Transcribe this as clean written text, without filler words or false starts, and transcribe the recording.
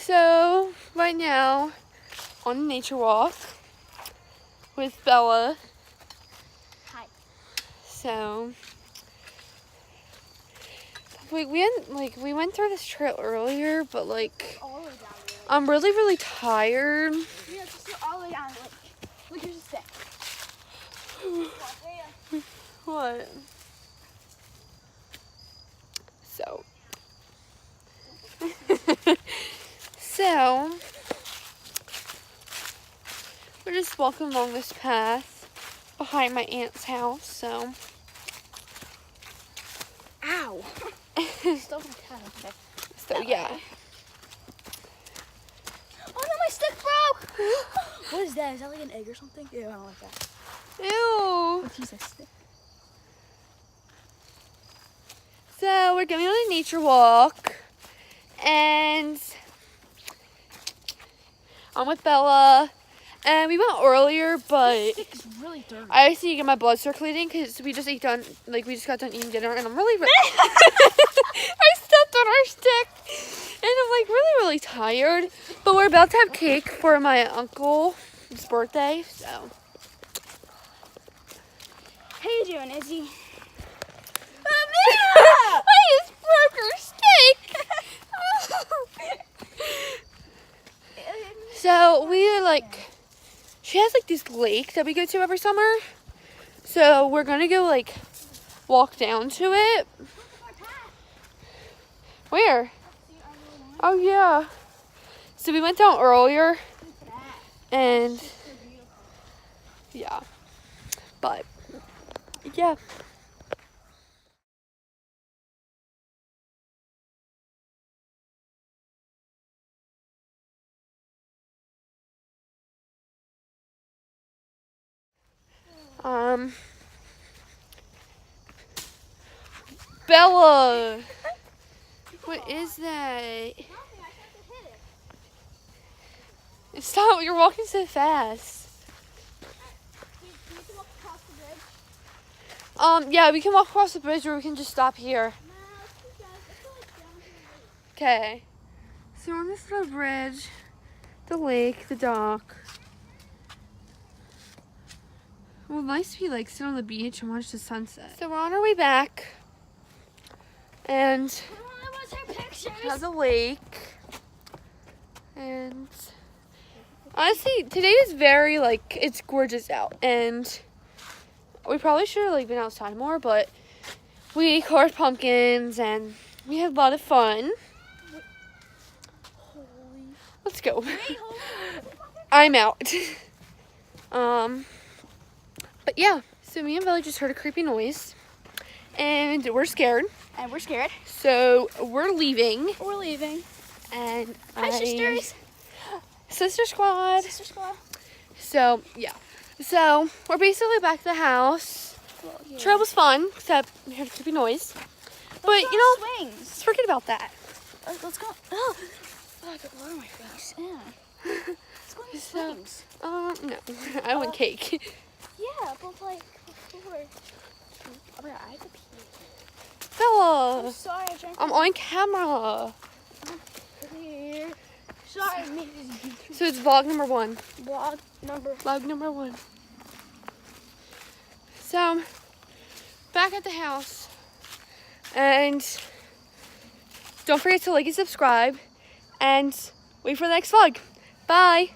So, right now, on a nature walk with Bella. Hi. So, we went through this trail earlier, but like, All the way down there. I'm really tired. Yeah, just all the way down. Look, here's a stick. What? So, so, we're just walking along this path behind my aunt's house, so. Ow! Still my cat, okay. So, yeah. Oh no, my stick broke! What is that? Is that like an egg or something? Ew, I don't like that. Ew. Let's use that stick. So, we're going on a nature walk, and I'm with Bella, and we went earlier, but This stick is really dirty. I just need to get my blood circulating because we just got done eating dinner, and I'm I stepped on our stick, and I'm like really tired. But we're about to have cake for my uncle's birthday, so. How you doing, Izzy? I just broke her steak. So she has like this lake that we go to every summer. So we're gonna go like walk down to it. Where? Oh yeah. So we went down earlier, and yeah, but yeah. Bella, what is that? Stop, you're walking so fast. Yeah, we can walk across the bridge, or we can just stop here. Okay. So we're on this little bridge, the lake, the dock. Well, nice to be like sit on the beach and watch the sunset. So we're on our way back, and it has a lake. And honestly, today is very it's gorgeous out, and we probably should have been outside more, but we carved pumpkins and we had a lot of fun. Let's go. I'm out. But yeah, so me and Bella just heard a creepy noise, and we're scared. So we're leaving. And Hi, sisters. Sister squad. Sister squad. So yeah. So we're basically back to the house. Well, yeah. Trail was fun, except we heard a creepy noise. But swings. let's forget about that. Let's go. Oh, I got blood on my face. Yeah. Let's go on swings. No, I want cake. Yeah, but before. I have to pee. Bella, I'm sorry, I'm on camera. Here. Sorry, Mrs. So it's vlog number 1. Vlog number 1. So, back at the house. And don't forget to like and subscribe. And wait for the next vlog. Bye.